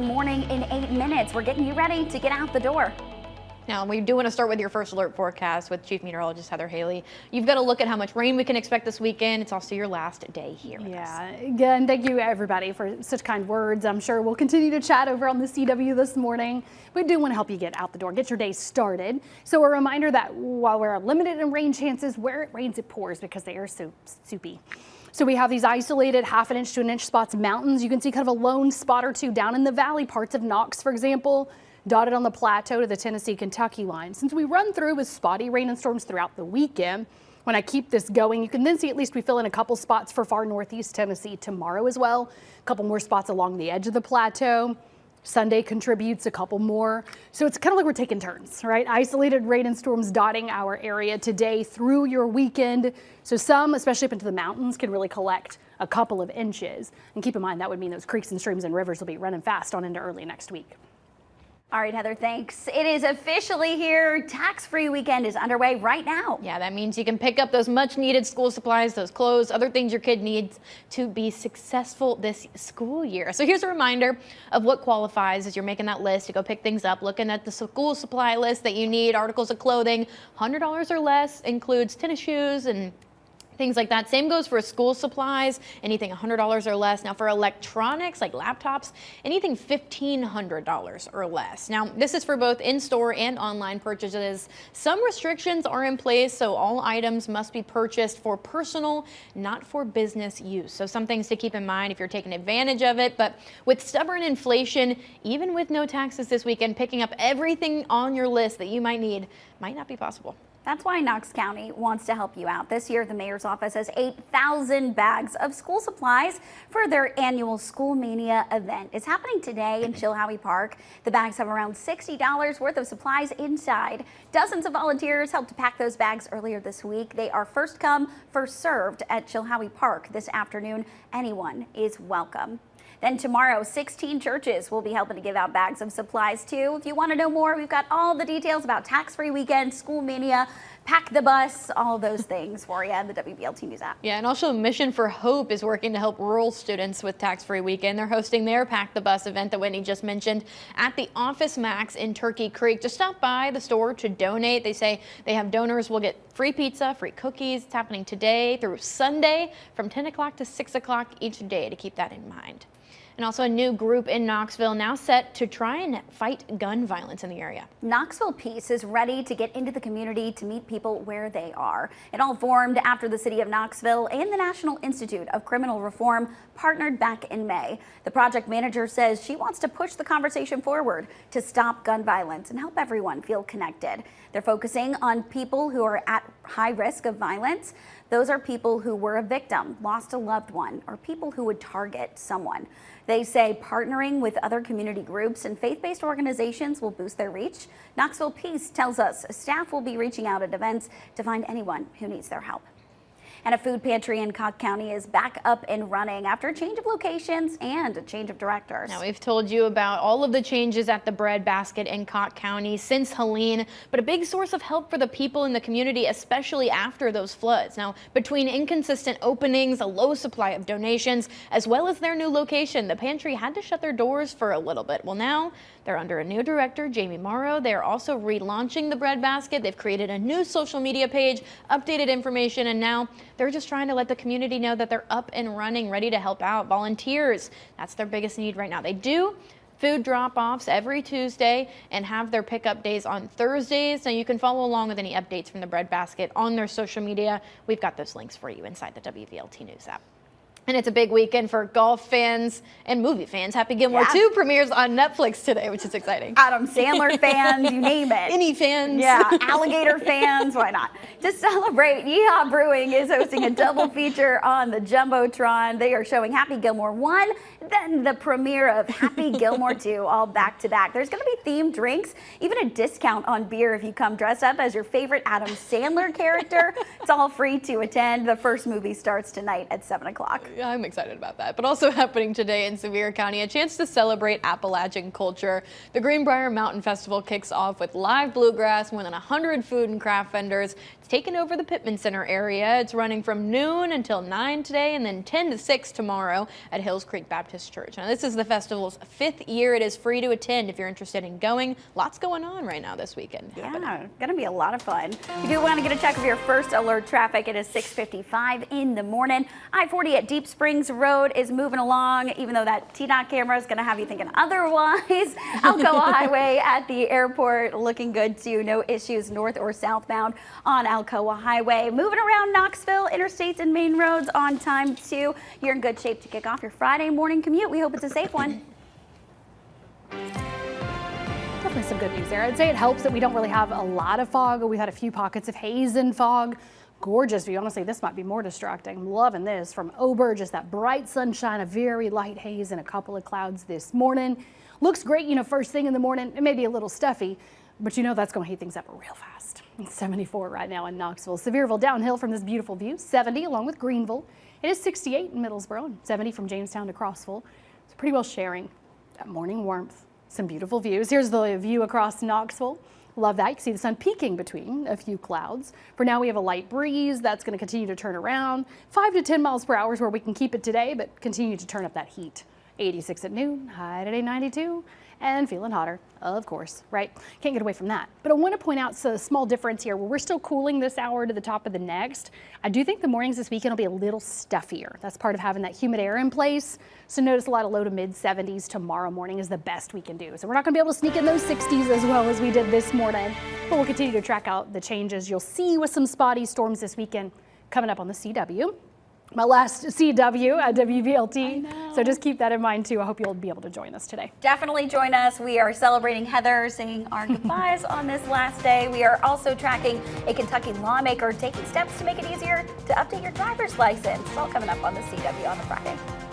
Morning in 8 minutes. We're getting you ready to get out the door. Now, we do want to start with your first alert forecast with Chief Meteorologist Heather Haley. You've got to look at how much rain we can expect this weekend. It's also your last day here. Yeah, again, thank you everybody for such kind words. I'm sure we'll continue to chat over on the CW this morning. We do want to help you get out the door, get your day started. So a reminder that while we're limited in rain chances, where it rains, it pours because the air's so soupy. So we have these isolated 1/2 inch to 1 inch spots, mountains. You can see kind of a lone spot or two down in the valley, parts of Knox, for example, dotted on the plateau to the Tennessee-Kentucky line. Since we run through with spotty rain and storms throughout the weekend, when I keep this going, you can then see at least we fill in a couple spots for far northeast Tennessee tomorrow as well. A couple more spots along the edge of the plateau. Sunday contributes a couple more. So it's kind of like we're taking turns, right? Isolated rain and storms dotting our area today through your weekend. So some, especially up into the mountains, can really collect a couple of inches. And keep in mind, that would mean those creeks and streams and rivers will be running fast on into early next week. All right, Heather, thanks. It is officially here. Tax-free weekend is underway right now. Yeah, that means you can pick up those much needed school supplies, those clothes, other things your kid needs to be successful this school year. So here's a reminder of what qualifies as you're making that list to go pick things up, looking at the school supply list that you need, articles of clothing, $100 or less includes tennis shoes and things like that. Same goes for school supplies, anything $100 or less. Now for electronics like laptops, anything $1,500 or less. Now this is for both in-store and online purchases. Some restrictions are in place, so all items must be purchased for personal, not for business use. So some things to keep in mind if you're taking advantage of it. But with stubborn inflation, even with no taxes this weekend, picking up everything on your list that you might need might not be possible. That's why Knox County wants to help you out. This year, the mayor's office has 8,000 bags of school supplies for their annual School Mania event. It's happening today in Chilhowie Park. The bags have around $60 worth of supplies inside. Dozens of volunteers helped to pack those bags earlier this week. They are first come, first served at Chilhowie Park this afternoon. Anyone is welcome. Then tomorrow, 16 churches will be helping to give out bags of supplies too. If you want to know more, we've got all the details about tax-free weekend, School Mania, Pack the Bus, all those things for you in the WBLT News app. Yeah, and also Mission for Hope is working to help rural students with tax-free weekend. They're hosting their Pack the Bus event that Whitney just mentioned at the Office Max in Turkey Creek. Just stop by the store to donate. They say they have donors will get free pizza, free cookies. It's happening today through Sunday from 10 o'clock to 6 o'clock each day to keep that in mind. And also a new group in Knoxville now set to try and fight gun violence in the area. Knoxville Peace is ready to get into the community to meet people where they are. It all formed after the city of Knoxville and the National Institute of Criminal Reform partnered back in May. The project manager says she wants to push the conversation forward to stop gun violence and help everyone feel connected. They're focusing on people who are at high risk of violence. Those are people who were a victim, lost a loved one, or people who would target someone. They say partnering with other community groups and faith-based organizations will boost their reach. Knoxville Peace tells us staff will be reaching out at events to find anyone who needs their help. And a food pantry in Cocke County is back up and running after a change of locations and a change of directors. Now, we've told you about all of the changes at the bread basket in Cocke County since Helene, but a big source of help for the people in the community, especially after those floods. Now, between inconsistent openings, a low supply of donations, as well as their new location, the pantry had to shut their doors for a little bit. Well, now they're under a new director, Jamie Morrow. They are also relaunching the bread basket. They've created a new social media page, updated information, and now they're just trying to let the community know that they're up and running, ready to help out. Volunteers, that's their biggest need right now. They do food drop-offs every Tuesday and have their pickup days on Thursdays. Now you can follow along with any updates from the bread basket on their social media. We've got those links for you inside the WVLT News app. And it's a big weekend for golf fans and movie fans. Happy Gilmore 2 premieres on Netflix today, which is exciting. Adam Sandler fans, you name it. Any fans. Yeah, alligator fans, why not? To celebrate, Yeehaw Brewing is hosting a double feature on the Jumbotron. They are showing Happy Gilmore 1, then the premiere of Happy Gilmore 2, all back to back. There's going to be themed drinks, even a discount on beer if you come dressed up as your favorite Adam Sandler character. It's all free to attend. The first movie starts tonight at 7 o'clock. I'm excited about that. But also happening today in Sevier County, a chance to celebrate Appalachian culture. The Greenbrier Mountain Festival kicks off with live bluegrass, more than 100 food and craft vendors. It's taken over the Pittman Center area. It's running from noon until 9 today and then 10 to 6 tomorrow at Hills Creek Baptist Church. Now, this is the festival's 5th year. It is free to attend if you're interested in going. Lots going on right now this weekend. Yeah, going to be a lot of fun. If you do want to get a check of your first alert traffic, it is 6:55 in the morning. I-40 at Deep Springs Road is moving along, even though that TDOT camera is going to have you thinking otherwise. Alcoa Highway at the airport looking good too. No issues north or southbound on Alcoa Highway. Moving around Knoxville, interstates and main roads on time too. You're in good shape to kick off your Friday morning commute. We hope it's a safe one. Definitely some good news there. I'd say it helps that we don't really have a lot of fog. We've had a few pockets of haze and fog. Gorgeous view. Honestly, this might be more distracting. I'm loving this from Ober, just that bright sunshine, a very light haze and a couple of clouds this morning. Looks great, first thing in the morning. It may be a little stuffy, but that's going to heat things up real fast. It's 74 right now in Knoxville. Sevierville downhill from this beautiful view, 70 along with Greenville. It is 68 in Middlesboro and 70 from Jamestown to Crossville. It's pretty well sharing that morning warmth. Some beautiful views. Here's the view across Knoxville. Love that. You can see the sun peeking between a few clouds. For now, we have a light breeze that's going to continue to turn around. 5 to 10 miles per hour is where we can keep it today, but continue to turn up that heat. 86 at noon, high today 92, and feeling hotter, of course, right? Can't get away from that. But I want to point out a small difference here. Where we're still cooling this hour to the top of the next, I do think the mornings this weekend will be a little stuffier. That's part of having that humid air in place. So notice a lot of low to mid 70s tomorrow morning is the best we can do. So we're not going to be able to sneak in those 60s as well as we did this morning, but we'll continue to track out the changes you'll see with some spotty storms this weekend coming up on the CW. My last CW at WVLT. So just keep that in mind too. I hope you'll be able to join us today. Definitely join us. We are celebrating Heather, saying our goodbyes on this last day. We are also tracking a Kentucky lawmaker taking steps to make it easier to update your driver's license. It's all coming up on the CW on the Friday.